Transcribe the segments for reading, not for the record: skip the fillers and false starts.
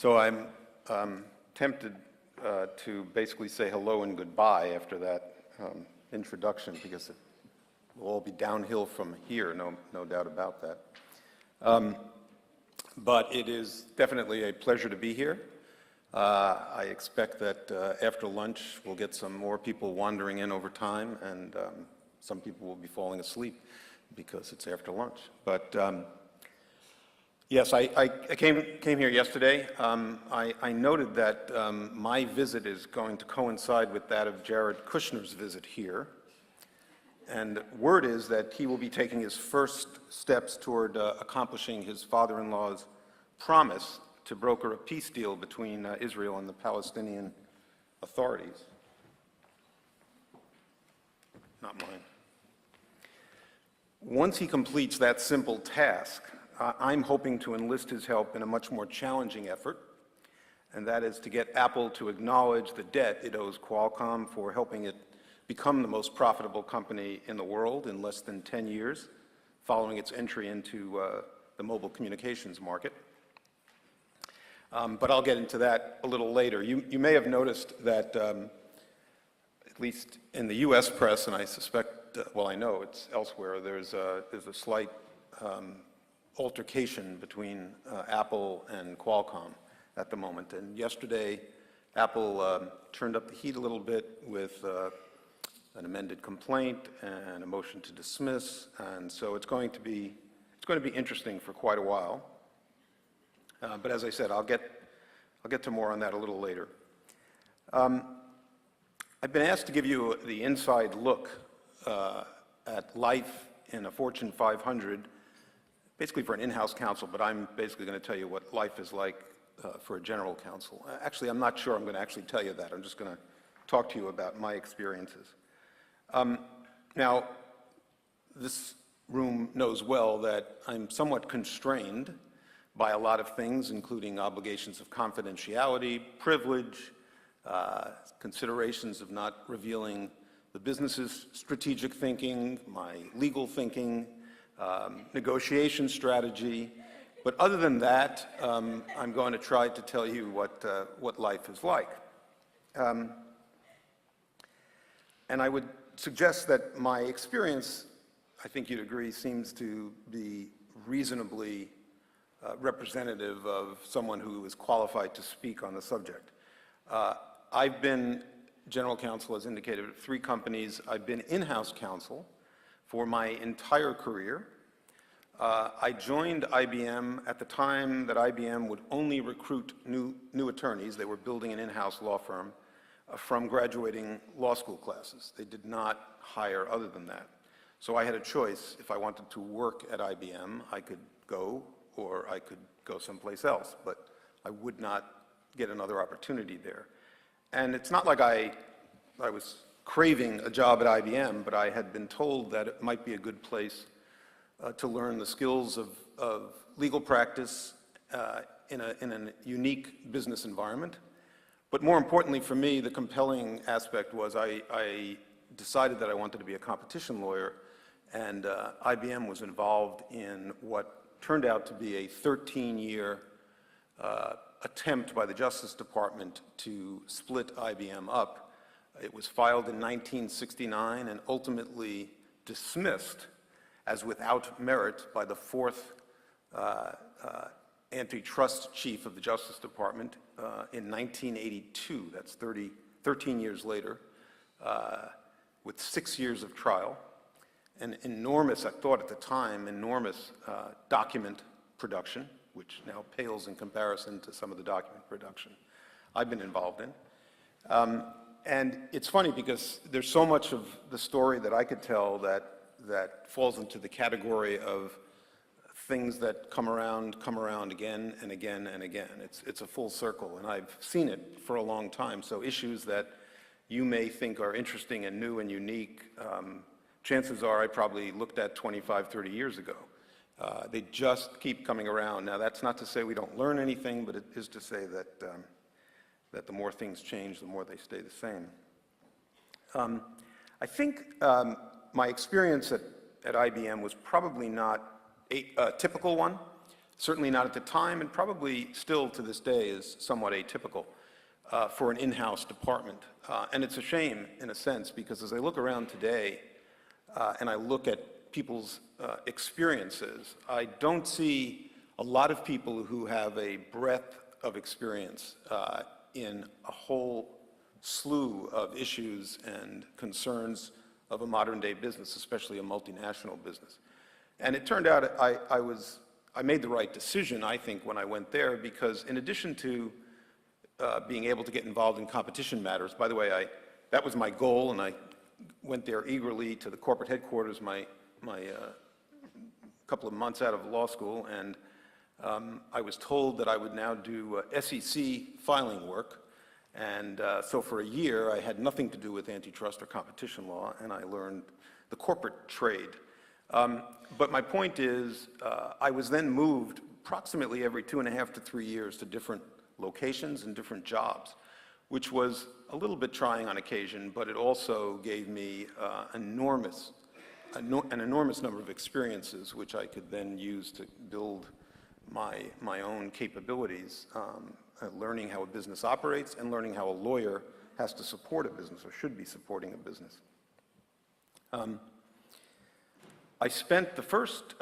So I'm tempted to basically say hello and goodbye after that introduction, because it will all be downhill from here, no doubt about that. But it is definitely a pleasure to be here. I expect that after lunch we'll get some more people wandering in over time, and some people will be falling asleep because it's after lunch. But yes, I came here yesterday. I noted that my visit is going to coincide with that of Jared Kushner's visit here. And word is that he will be taking his first steps toward accomplishing his father-in-law's promise to broker a peace deal between Israel and the Palestinian authorities. Not mine. Once he completes that simple task, I'm hoping to enlist his help in a much more challenging effort, and that is to get Apple to acknowledge the debt it owes Qualcomm for helping it become the most profitable company in the world in less than 10 years, following its entry into the mobile communications market. But I'll get into that a little later. You may have noticed that, at least in the US press, and I suspect, well, I know it's elsewhere, there's a slight altercation between Apple and Qualcomm at the moment. And yesterday, Apple turned up the heat a little bit with an amended complaint and a motion to dismiss, and so it's going to be interesting for quite a while. But as I said, I'll get to more on that a little later. I've been asked to give you the inside look at life in a Fortune 500, basically for an in-house counsel, but I'm basically going to tell you what life is like for a general counsel. Actually, I'm not sure I'm going to actually tell you that. I'm just going to talk to you about my experiences. Now, this room knows well that I'm somewhat constrained by a lot of things, including obligations of confidentiality, privilege, considerations of not revealing the business's strategic thinking, my legal thinking, negotiation strategy. But other than that, I'm going to try to tell you what life is like. And I would suggest that my experience, I think you'd agree, seems to be reasonably representative of someone who is qualified to speak on the subject. I've been general counsel, as indicated, at 3 companies. I've been in-house counsel for my entire career. I joined IBM at the time that IBM would only recruit new attorneys. They were building an in-house law firm from graduating law school classes. They did not hire other than that. So I had a choice. If I wanted to work at IBM, I could go, or I could go someplace else, but I would not get another opportunity there. And it's not like I was craving a job at IBM, but I had been told that it might be a good place to learn the skills of legal practice in a unique business environment. But more importantly for me, the compelling aspect was I decided that I wanted to be a competition lawyer, and IBM was involved in what turned out to be a 13-year attempt by the Justice Department to split IBM up. It was filed in 1969 and ultimately dismissed as without merit by the 4th antitrust chief of the Justice Department in 1982. That's 13 years later, with 6 years of trial. An enormous, I thought at the time, enormous document production, which now pales in comparison to some of the document production I've been involved in. And it's funny because there's so much of the story that I could tell that falls into the category of things that come around again and again and again. It's a full circle, and I've seen it for a long time. So issues that you may think are interesting and new and unique, chances are I probably looked at 25, 30 years ago. They just keep coming around. Now, that's not to say we don't learn anything, but it is to say that, that the more things change, the more they stay the same. I think my experience at IBM was probably not a typical one. certainly not at the time, and probably still to this day is somewhat atypical for an in-house department. And it's a shame, in a sense, because as I look around today and I look at people's experiences, I don't see a lot of people who have a breadth of experience in a whole slew of issues and concerns of a modern-day business, especially a multinational business. And it turned out I made the right decision, I think, when I went there, because in addition to being able to get involved in competition matters, by the way, that was my goal, and I went there eagerly to the corporate headquarters my couple of months out of law school, and I was told that I would now do SEC filing work. And so for a year, I had nothing to do with antitrust or competition law, and I learned the corporate trade. But my point is, I was then moved approximately every 2.5 to 3 years to different locations and different jobs, which was a little bit trying on occasion, but it also gave me an enormous number of experiences, which I could then use to build my own capabilities, learning how a business operates and learning how a lawyer has to support a business or should be supporting a business. I spent the first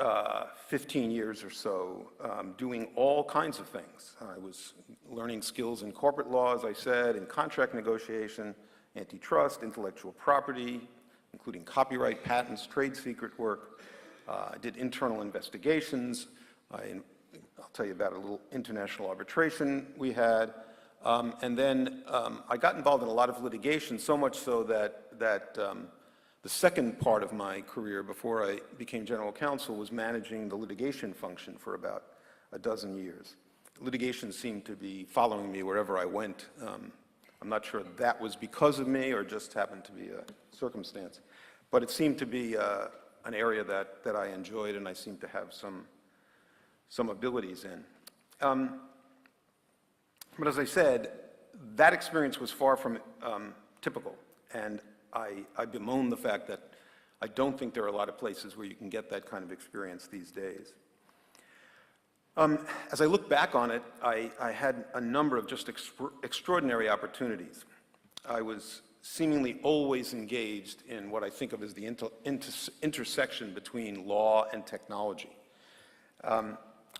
15 years or so doing all kinds of things. I was learning skills in corporate law, as I said, in contract negotiation, antitrust, intellectual property, including copyright, patents, trade secret work. I did internal investigations. I'll tell you about a little international arbitration we had. And then I got involved in a lot of litigation, so much so that the second part of my career before I became general counsel was managing the litigation function for about a dozen years. Litigation seemed to be following me wherever I went. I'm not sure that was because of me or just happened to be a circumstance. But it seemed to be an area that I enjoyed and I seemed to have some abilities in. But as I said, that experience was far from typical, and I bemoan the fact that I don't think there are a lot of places where you can get that kind of experience these days. As I look back on it, I had a number of just extraordinary opportunities. I was seemingly always engaged in what I think of as the intersection between law and technology.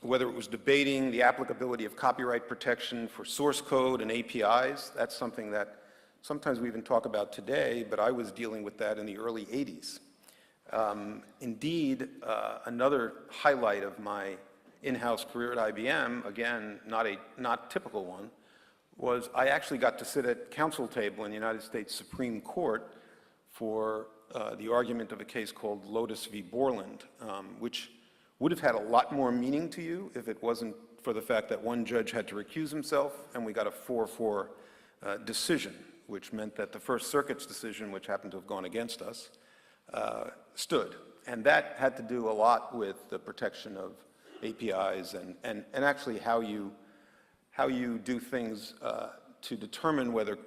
Whether it was debating the applicability of copyright protection for source code and APIs, that's something that sometimes we even talk about today, but I was dealing with that in the early 80s. Indeed, another highlight of my in-house career at IBM, again, not typical one, was I actually got to sit at counsel table in the United States Supreme Court for the argument of a case called Lotus v. Borland, which would have had a lot more meaning to you if it wasn't for the fact that one judge had to recuse himself, and we got a 4-4 decision, which meant that the First Circuit's decision, which happened to have gone against us, stood. And that had to do a lot with the protection of APIs and actually how you do things to determine whether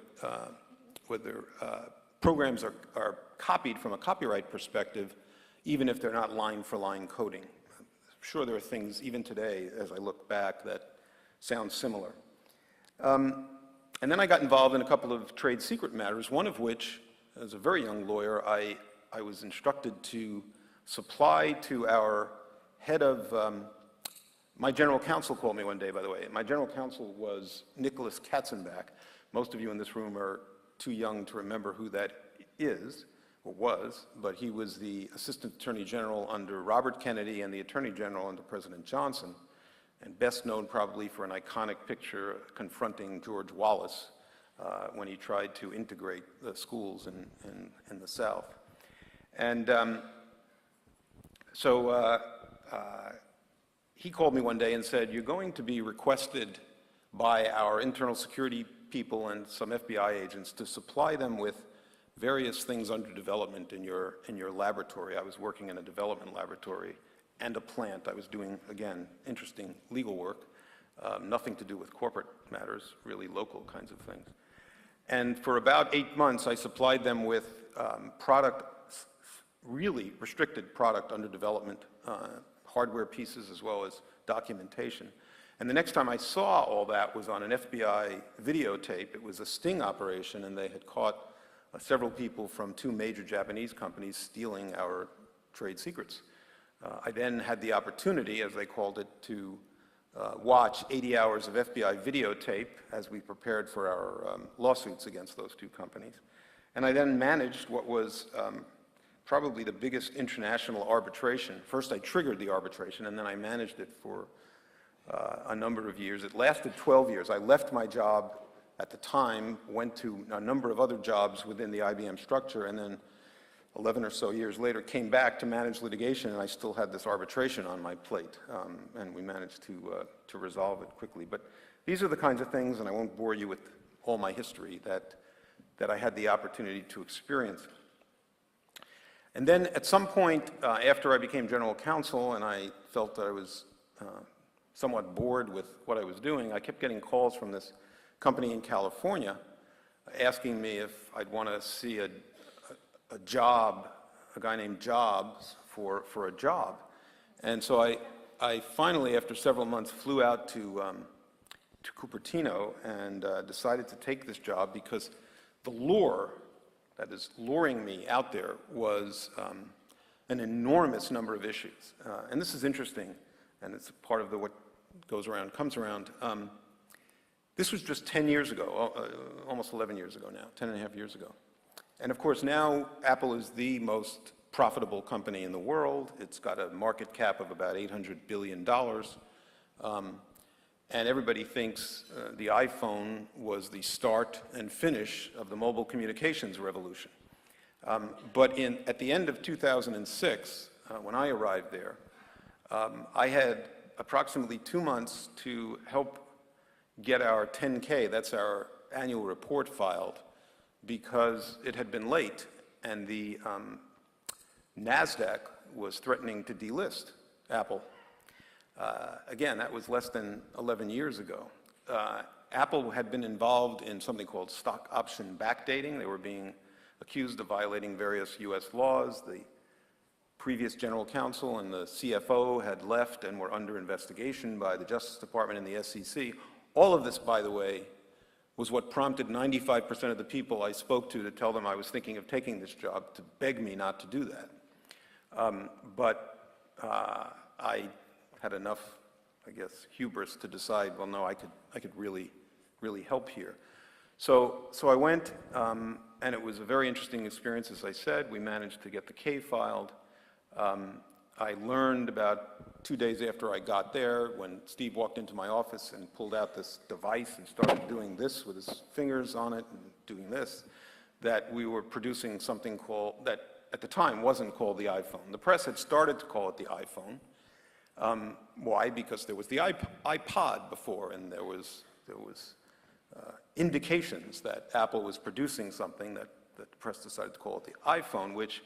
programs are copied from a copyright perspective, even if they're not line-for-line coding. I'm sure there are things, even today, as I look back, that sound similar. And then I got involved in a couple of trade secret matters, one of which, as a very young lawyer, I was instructed to supply to our head of, my general counsel called me one day, by the way. My general counsel was Nicholas Katzenbach. Most of you in this room are too young to remember who that is, or was, but he was the Assistant Attorney General under Robert Kennedy and the Attorney General under President Johnson, and best known probably for an iconic picture confronting George Wallace when he tried to integrate the schools in the South. And so he called me one day and said, "You're going to be requested by our internal security people and some FBI agents to supply them with various things under development in your laboratory." I was working in a development laboratory and a plant. I was doing, again, interesting legal work, nothing to do with corporate matters, really local kinds of things. And for about 8 months, I supplied them with product, really restricted product under development, hardware pieces as well as documentation. And the next time I saw all that was on an FBI videotape. It was a sting operation, and they had caught several people from 2 major Japanese companies stealing our trade secrets. I then had the opportunity, as they called it, to watch 80 hours of FBI videotape as we prepared for our lawsuits against those 2 companies. And I then managed what was probably the biggest international arbitration. First I triggered the arbitration, and then I managed it for a number of years. It lasted 12 years. I left my job at the time, went to a number of other jobs within the IBM structure, and then 11 or so years later came back to manage litigation, and I still had this arbitration on my plate, and we managed to resolve it quickly. But these are the kinds of things, and I won't bore you with all my history, that I had the opportunity to experience. And then at some point after I became general counsel and I felt that I was somewhat bored with what I was doing, I kept getting calls from this company in California asking me if I'd want to see a job, a guy named Jobs, for a job. And so I finally, after several months, flew out to Cupertino and decided to take this job because the lure that is luring me out there was an enormous number of issues. And this is interesting, and it's part of what goes around comes around. This was just 10 years ago, almost 11 years ago now, 10 and a half years ago. And of course now Apple is the most profitable company in the world. It's got a market cap of about $800 billion. And everybody thinks the iPhone was the start and finish of the mobile communications revolution. But at the end of 2006, when I arrived there, I had approximately 2 months to help get our 10K, that's our annual report, filed, because it had been late and the NASDAQ was threatening to delist Apple. Again, that was less than 11 years ago. Apple had been involved in something called stock option backdating. They were being accused of violating various US laws. The previous general counsel and the CFO had left and were under investigation by the Justice Department and the SEC. All of this, by the way, was what prompted 95% of the people I spoke to tell them I was thinking of taking this job, to beg me not to do that. But I had enough, I guess, hubris to decide, well, no, I could really help here. So I went, and it was a very interesting experience, as I said. We managed to get the K filed. I learned about 2 days after I got there, when Steve walked into my office and pulled out this device and started doing this with his fingers on it and doing this, that we were producing something called, that at the time wasn't called the iPhone. The press had started to call it the iPhone. Why? Because there was the iPod before, and there was indications that Apple was producing something that the press decided to call it the iPhone, which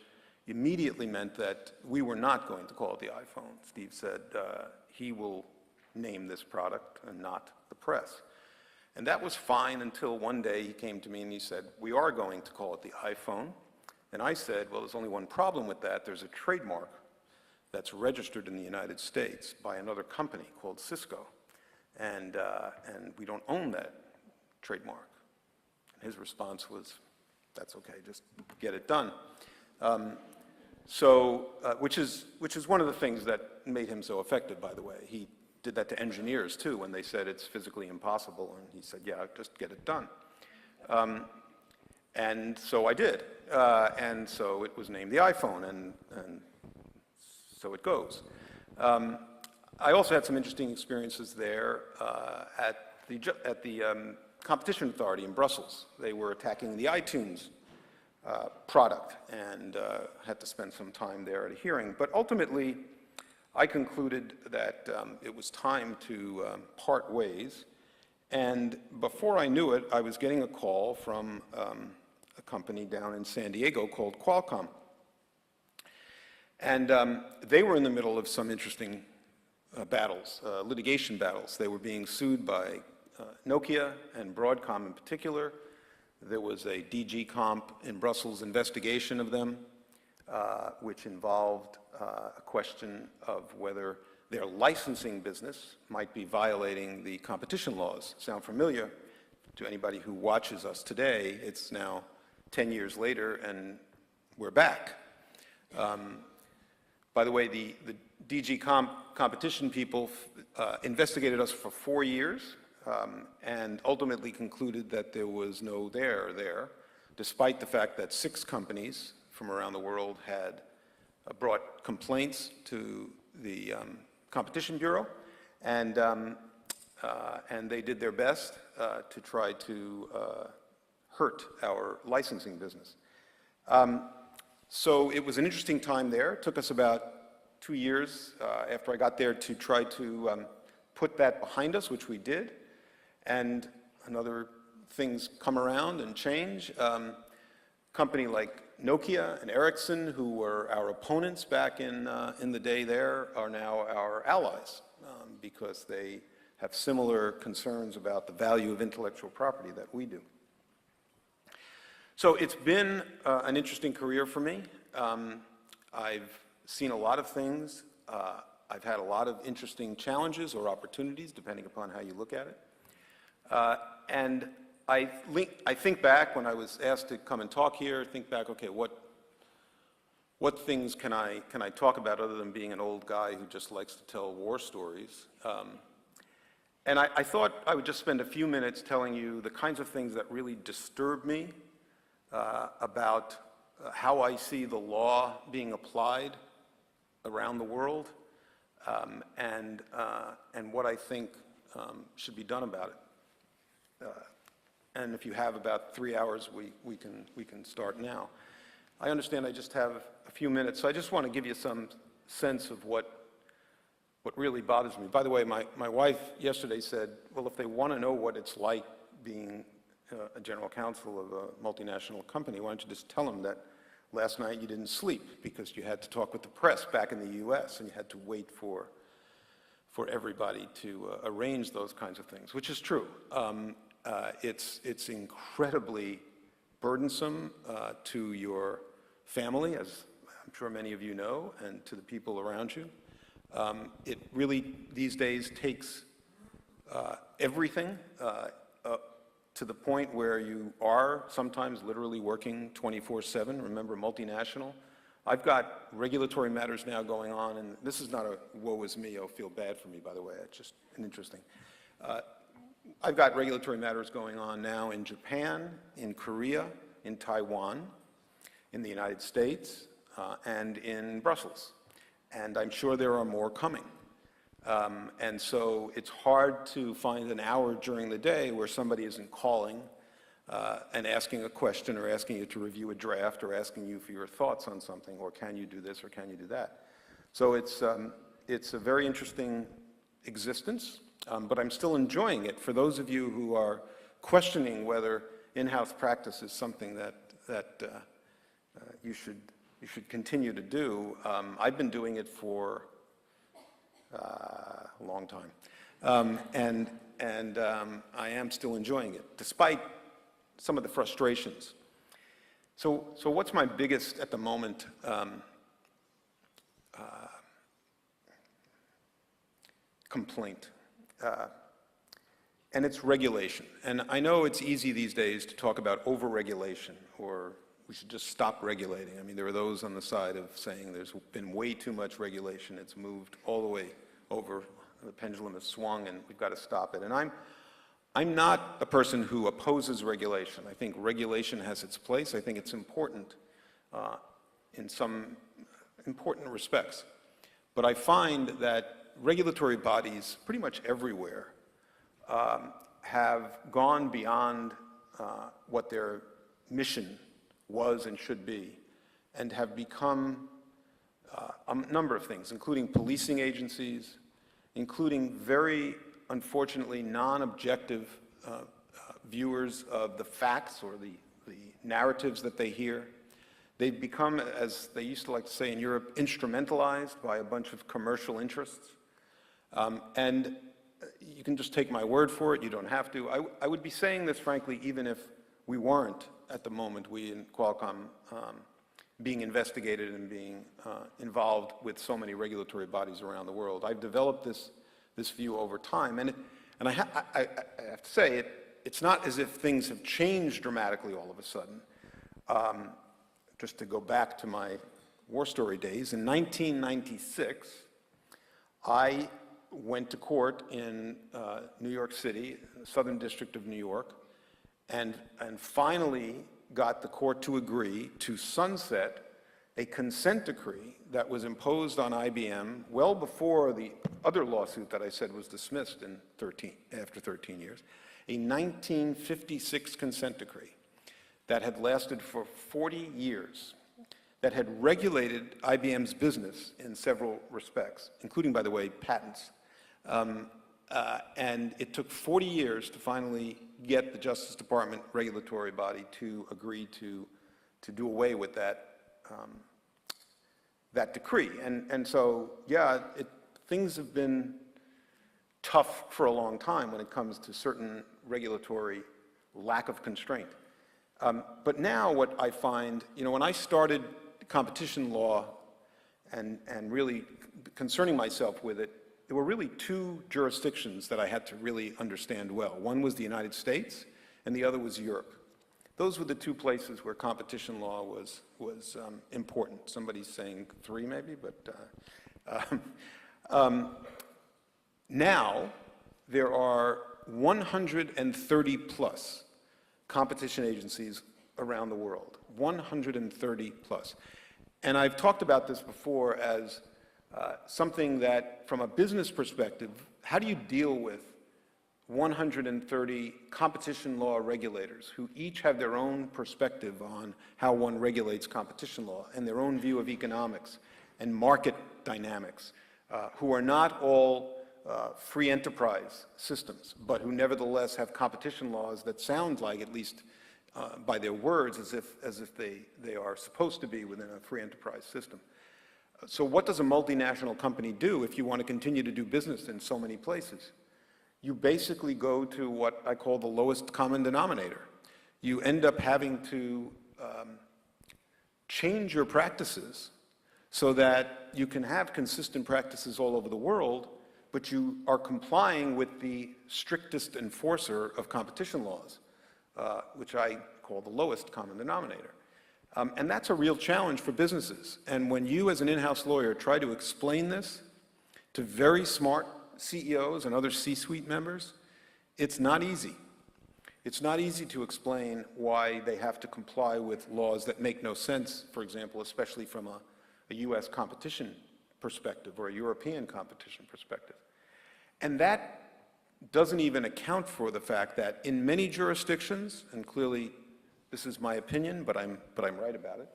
immediately meant that we were not going to call it the iPhone. Steve said he will name this product and not the press. And that was fine until one day he came to me and he said, we are going to call it the iPhone. And I said, well, there's only one problem with that. There's a trademark that's registered in the United States by another company called Cisco. And we don't own that trademark. And his response was, that's okay, just get it done. Which is one of the things that made him so effective, by the way. He did that to engineers, too, when they said it's physically impossible. And he said, yeah, just get it done. And so I did. And so it was named the iPhone, and so it goes. I also had some interesting experiences there at the Competition Authority in Brussels. They were attacking the iTunes product, and had to spend some time there at a hearing. But ultimately, I concluded that it was time to part ways. And before I knew it, I was getting a call from a company down in San Diego called Qualcomm. And they were in the middle of some interesting battles, litigation battles. They were being sued by Nokia and Broadcom in particular. There was a DG Comp in Brussels investigation of them. which involved a question of whether their licensing business might be violating the competition laws. Sound familiar to anybody who watches us today? It's now 10 years later, and we're back. By the way, the DG competition people investigated us for 4 years and ultimately concluded that there was no there, despite the fact that 6 companies from around the world had brought complaints to the Competition Bureau, and they did their best to try to hurt our licensing business. So it was an interesting time there. It took us about 2 years after I got there to try to put that behind us, which we did. And another things come around and change. Company like Nokia and Ericsson, who were our opponents back in the day there, are now our allies because they have similar concerns about the value of intellectual property that we do. So it's been an interesting career for me. I've seen a lot of things. I've had a lot of interesting challenges or opportunities, depending upon how you look at it. And I think back, when I was asked to come and talk here, think back, okay, what things can I talk about other than being an old guy who just likes to tell war stories? And I thought I would just spend a few minutes telling you the kinds of things that really disturb me about how I see the law being applied around the world, and what I think should be done about it. And if you have about 3 hours, we can start now. I understand I just have a few minutes, so I just want to give you some sense of what really bothers me. By the way, my wife yesterday said, well, if they want to know what it's like being a general counsel of a multinational company, why don't you just tell them that last night you didn't sleep because you had to talk with the press back in the US and you had to wait for everybody to arrange those kinds of things, which is true. It's incredibly burdensome to your family, as I'm sure many of you know, and to the people around you. It really, these days, takes everything to the point where you are sometimes literally working 24/7. Remember, multinational. I've got regulatory matters now going on, and this is not a woe is me, oh, feel bad for me, by the way. It's just an interesting. I've got regulatory matters going on now in Japan, in Korea, in Taiwan, in the United States, and in Brussels. And I'm sure there are more coming. And so it's hard to find an hour during the day where somebody isn't calling and asking a question or asking you to review a draft or asking you for your thoughts on something, or can you do this or can you do that. So it's a very interesting existence, but I'm still enjoying it. For those of you who are questioning whether in-house practice is something that you should continue to do, I've been doing it for a long time, and I am still enjoying it, despite some of the frustrations. So what's my biggest, at the moment, complaint? And it's regulation. And I know it's easy these days to talk about over-regulation, or we should just stop regulating. I mean, there are those on the side of saying there's been way too much regulation. It's moved all the way over. The pendulum has swung, and we've got to stop it. And I'm not a person who opposes regulation. I think regulation has its place. I think it's important in some important respects. But I find that regulatory bodies pretty much everywhere have gone beyond what their mission was and should be, and have become a number of things, including policing agencies, including very, unfortunately, non-objective viewers of the facts or the narratives that they hear. They've become, as they used to like to say in Europe, instrumentalized by a bunch of commercial interests. And you can just take my word for it, you don't have to. I would be saying this, frankly, even if we weren't, at the moment, we in Qualcomm, being investigated and being involved with so many regulatory bodies around the world. I've developed this view over time, and I have to say, it's not as if things have changed dramatically all of a sudden. Just to go back to my war story days, in 1996, I went to court in New York City, the Southern District of New York, and finally got the court to agree to sunset a consent decree that was imposed on IBM well before the other lawsuit that I said was dismissed after 13 years, a 1956 consent decree that had lasted for 40 years, that had regulated IBM's business in several respects, including, by the way, patents. And it took 40 years to finally get the Justice Department regulatory body to agree to do away with that decree. And so, yeah, things have been tough for a long time when it comes to certain regulatory lack of constraint. But now what I find, when I started competition law and really concerning myself with it, there were really two jurisdictions that I had to really understand well. One was the United States, and the other was Europe. Those were the two places where competition law was important. Somebody's saying three, maybe, but now there are 130 plus competition agencies around the world, 130 plus. And I've talked about this before as something that, from a business perspective, how do you deal with 130 competition law regulators who each have their own perspective on how one regulates competition law and their own view of economics and market dynamics, who are not all free enterprise systems, but who nevertheless have competition laws that sound like, at least by their words, as if they are supposed to be within a free enterprise system. So what does a multinational company do if you want to continue to do business in so many places? You basically go to what I call the lowest common denominator. You end up having to change your practices so that you can have consistent practices all over the world, but you are complying with the strictest enforcer of competition laws, which I call the lowest common denominator. And that's a real challenge for businesses. And when you, as an in-house lawyer, try to explain this to very smart CEOs and other C-suite members, it's not easy. It's not easy to explain why they have to comply with laws that make no sense, for example, especially from a US competition perspective or a European competition perspective. And that doesn't even account for the fact that in many jurisdictions, and clearly this is my opinion, but I'm right about it,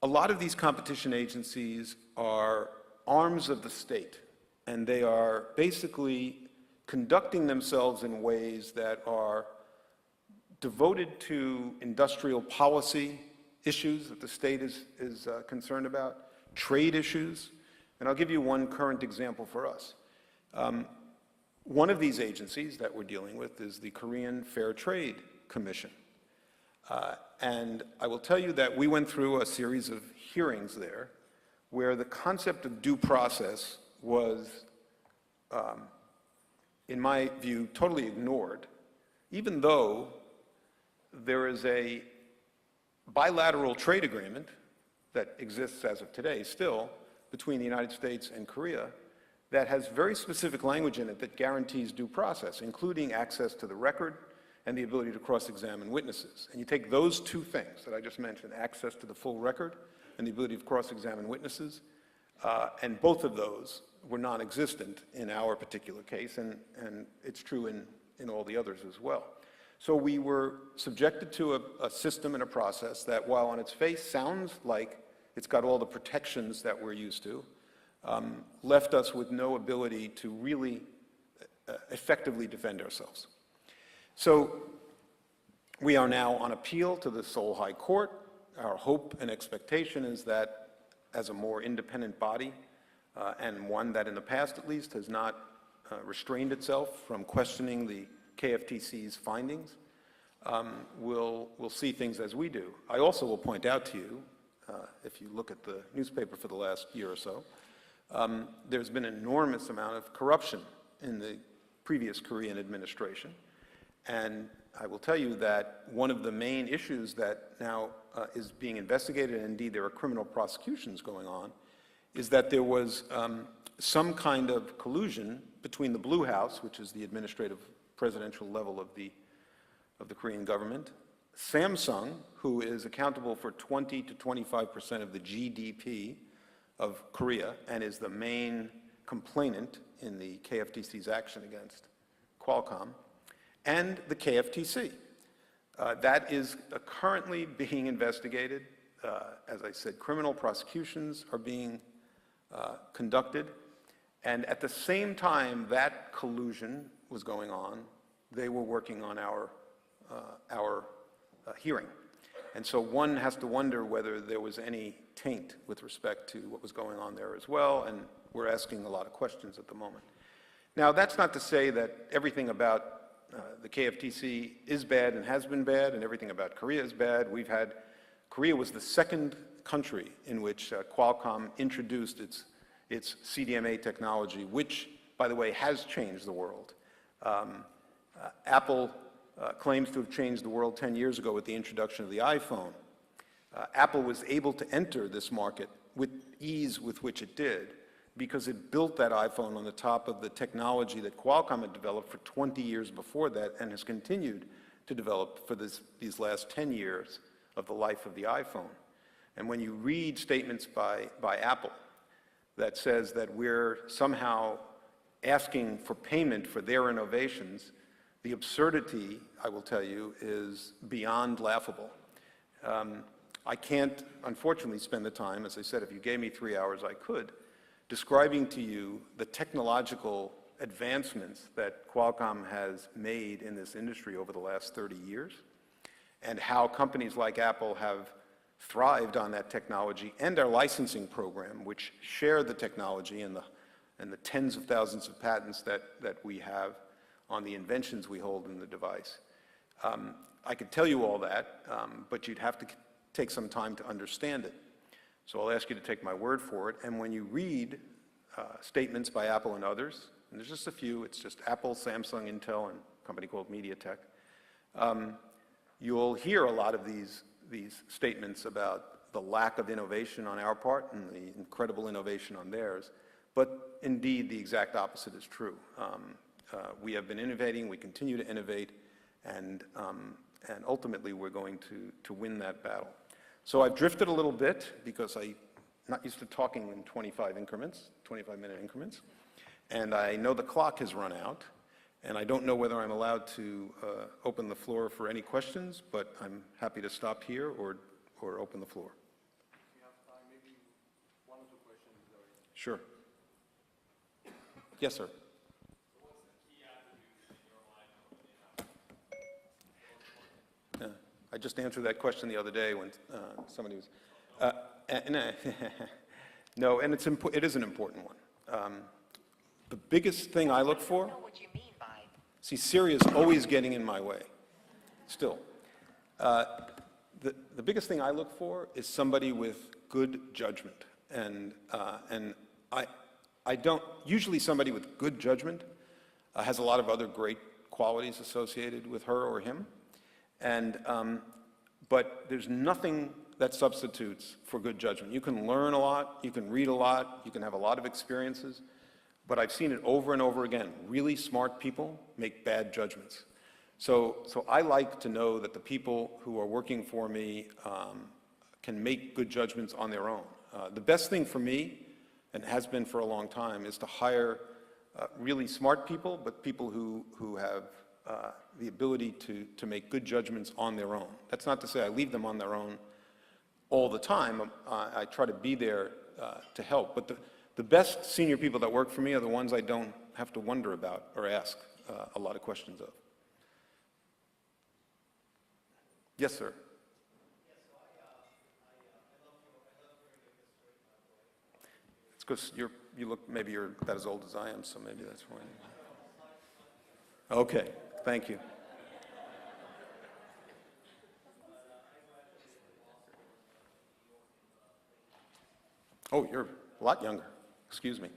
a lot of these competition agencies are arms of the state, and they are basically conducting themselves in ways that are devoted to industrial policy issues that the state is concerned about, trade issues. And I'll give you one current example for us. One of these agencies that we're dealing with is the Korean Fair Trade Commission. And I will tell you that we went through a series of hearings there where the concept of due process was, in my view, totally ignored, even though there is a bilateral trade agreement that exists as of today still between the United States and Korea that has very specific language in it that guarantees due process, including access to the record and the ability to cross-examine witnesses. And you take those two things that I just mentioned, access to the full record and the ability to cross-examine witnesses, and both of those were non-existent in our particular case, and it's true in all the others as well. So we were subjected to a system and a process that, while on its face sounds like it's got all the protections that we're used to, left us with no ability to really effectively defend ourselves. So we are now on appeal to the Seoul High Court. Our hope and expectation is that as a more independent body, and one that in the past at least has not restrained itself from questioning the KFTC's findings, will see things as we do. I also will point out to you, if you look at the newspaper for the last year or so, there's been an enormous amount of corruption in the previous Korean administration. And I will tell you that one of the main issues that now is being investigated, and indeed there are criminal prosecutions going on, is that there was some kind of collusion between the Blue House, which is the administrative presidential level of the Korean government, Samsung, who is accountable for 20 to 25% of the GDP of Korea and is the main complainant in the KFTC's action against Qualcomm, and the KFTC. That is currently being investigated. As I said, criminal prosecutions are being conducted. And at the same time that collusion was going on, they were working on our hearing. And so one has to wonder whether there was any taint with respect to what was going on there as well, and we're asking a lot of questions at the moment. Now, that's not to say that everything about the KFTC is bad and has been bad, and everything about Korea is bad. Korea was the second country in which Qualcomm introduced its CDMA technology, which, by the way, has changed the world. Apple claims to have changed the world 10 years ago with the introduction of the iPhone. Apple was able to enter this market with ease with which it did because it built that iPhone on the top of the technology that Qualcomm had developed for 20 years before that and has continued to develop for these last 10 years of the life of the iPhone. And when you read statements by Apple that says that we're somehow asking for payment for their innovations, the absurdity, I will tell you, is beyond laughable. I can't, unfortunately, spend the time, as I said, if you gave me 3 hours, I could, describing to you the technological advancements that Qualcomm has made in this industry over the last 30 years, and how companies like Apple have thrived on that technology and our licensing program, which share the technology and the tens of thousands of patents that we have on the inventions we hold in the device. I could tell you all that, but you'd have to take some time to understand it. So I'll ask you to take my word for it. And when you read statements by Apple and others, and there's just a few, it's just Apple, Samsung, Intel, and a company called MediaTek, you'll hear a lot of these statements about the lack of innovation on our part and the incredible innovation on theirs. But indeed, the exact opposite is true. We have been innovating, we continue to innovate, and ultimately we're going to win that battle. So I've drifted a little bit because I'm not used to talking in 25-minute increments, and I know the clock has run out, and I don't know whether I'm allowed to open the floor for any questions, but I'm happy to stop here or open the floor. If you have time, maybe one or two questions. Sure. Yes, sir. I just answered that question the other day when somebody was. No, and it is an important one. The biggest thing I look for. I don't know what you mean by. See, Syria's always getting in my way. Still, the biggest thing I look for is somebody with good judgment, and I don't usually somebody with good judgment has a lot of other great qualities associated with her or him. And, but there's nothing that substitutes for good judgment. You can learn a lot, you can read a lot, you can have a lot of experiences, but I've seen it over and over again. Really smart people make bad judgments. So I like to know that the people who are working for me can make good judgments on their own. The best thing for me, and has been for a long time, is to hire really smart people, but people who have the ability to make good judgments on their own. That's not to say I leave them on their own all the time. I try to be there to help. But the best senior people that work for me are the ones I don't have to wonder about or ask a lot of questions of. Yes, sir. It's because you look, maybe you're about as old as I am, so maybe that's why. Okay. Thank you. Oh, you're a lot younger. Excuse me.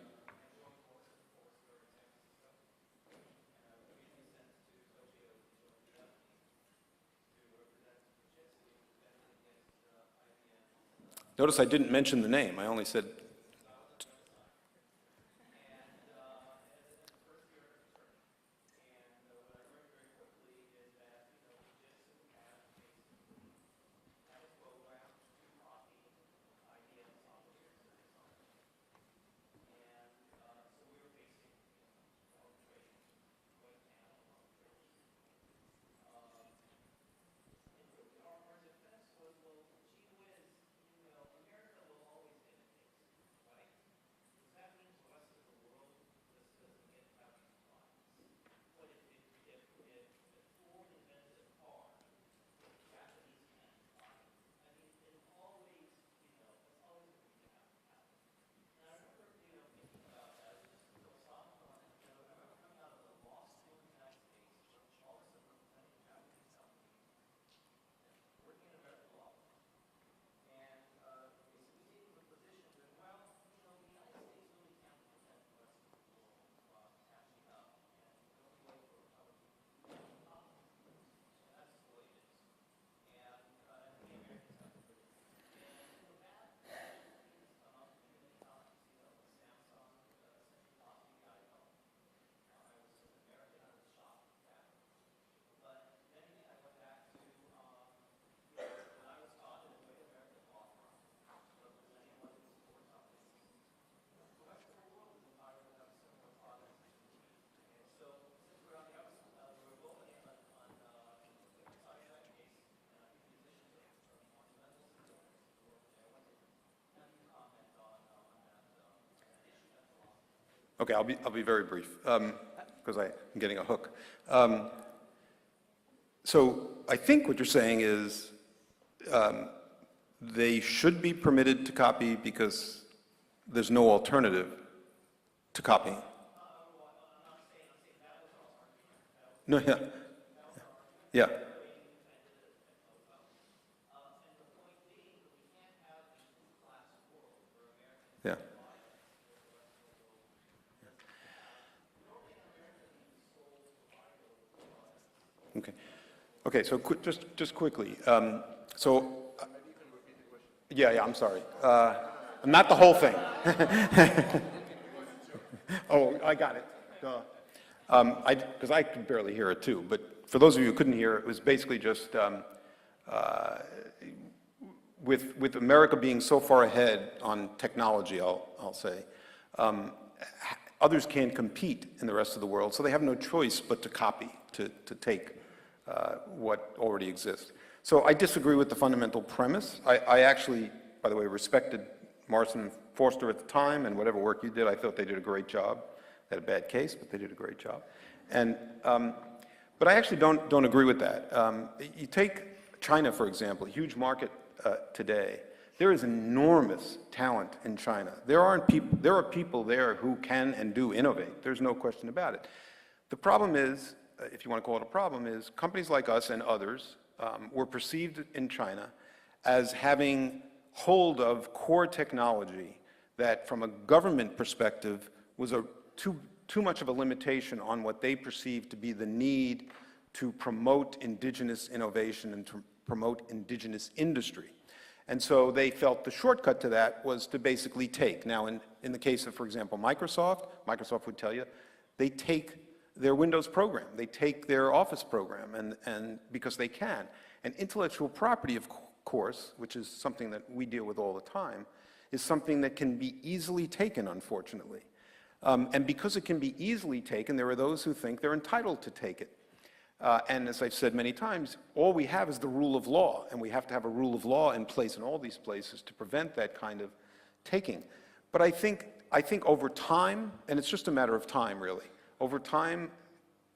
Notice I didn't mention the name. I only said. Okay, I'll be very brief, because I'm getting a hook. So I think what you're saying is they should be permitted to copy because there's no alternative to copying. No, yeah, yeah. Yeah. Okay. Okay, so just quickly. Yeah, I'm sorry. Not the whole thing. Oh, I got it. Duh. Because I could barely hear it too, but for those of you who couldn't hear, it was basically just with America being so far ahead on technology, I'll say, others can't compete in the rest of the world, so they have no choice but to copy, to take what already exists. So I disagree with the fundamental premise. I actually, by the way, respected Marson and Forster at the time, and whatever work you did, I thought they did a great job. They had a bad case, but they did a great job. And, but I actually don't agree with that. You take China, for example, a huge market today. There is enormous talent in China. There are people there who can and do innovate. There's no question about it. The problem is, if you want to call it a problem, is companies like us and others were perceived in China as having hold of core technology that, from a government perspective, was too much of a limitation on what they perceived to be the need to promote indigenous innovation and to promote indigenous industry. And so they felt the shortcut to that was to basically take. Now, in the case of, for example, Microsoft would tell you, they take their Windows program, they take their Office program, and because they can. And intellectual property, of course, which is something that we deal with all the time, is something that can be easily taken, unfortunately. And because it can be easily taken, there are those who think they're entitled to take it. And as I've said many times, all we have is the rule of law, and we have to have a rule of law in place in all these places to prevent that kind of taking. But I think over time, and it's just a matter of time, really, over time,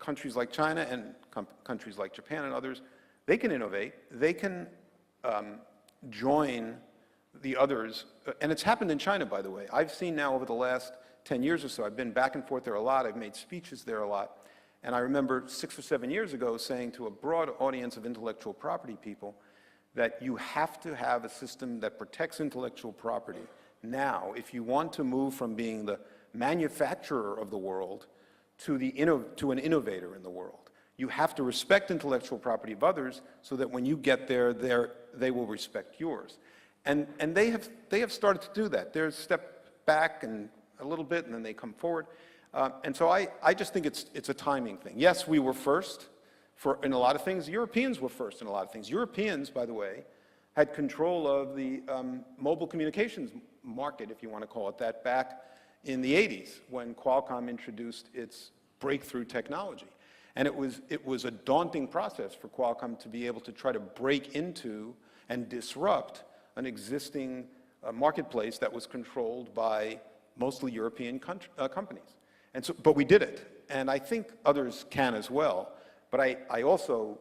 countries like China and countries like Japan and others, they can innovate, they can join the others, and it's happened in China, by the way. I've seen now over the last 10 years or so, I've been back and forth there a lot, I've made speeches there a lot, and I remember 6 or 7 years ago saying to a broad audience of intellectual property people that you have to have a system that protects intellectual property, now if you want to move from being the manufacturer of the world to an innovator in the world. You have to respect intellectual property of others so that when you get there, they will respect yours. And they have started to do that. They're a step back and a little bit, and then they come forward. And so I just think it's a timing thing. Yes, we were first in a lot of things. Europeans were first in a lot of things. Europeans, by the way, had control of the mobile communications market, if you want to call it that, back in the 80s when Qualcomm introduced its breakthrough technology. And it was a daunting process for Qualcomm to be able to try to break into and disrupt an existing marketplace that was controlled by mostly European companies. And so, but we did it, and I think others can as well. But I also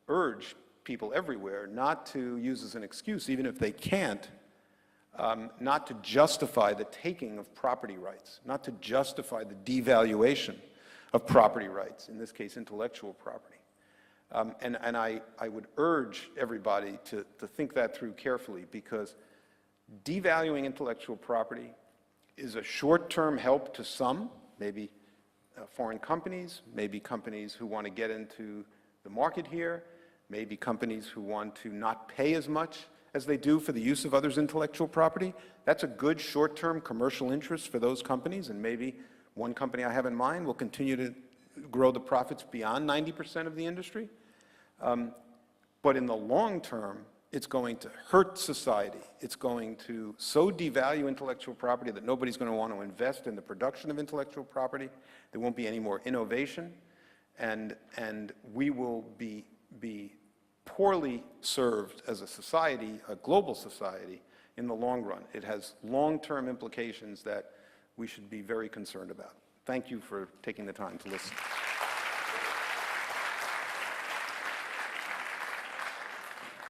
urge people everywhere not to use as an excuse, even if they can't, not to justify the taking of property rights, not to justify the devaluation of property rights, in this case intellectual property. And I would urge everybody to think that through carefully, because devaluing intellectual property is a short-term help to some, maybe foreign companies, maybe companies who want to get into the market here, maybe companies who want to not pay as much as they do for the use of others' intellectual property. That's a good short-term commercial interest for those companies, and maybe one company I have in mind will continue to grow the profits beyond 90% of the industry. But in the long term, it's going to hurt society. It's going to so devalue intellectual property that nobody's going to want to invest in the production of intellectual property. There won't be any more innovation, and we will be poorly served as a society, a global society, in the long run. It has long-term implications that we should be very concerned about. Thank you for taking the time to listen.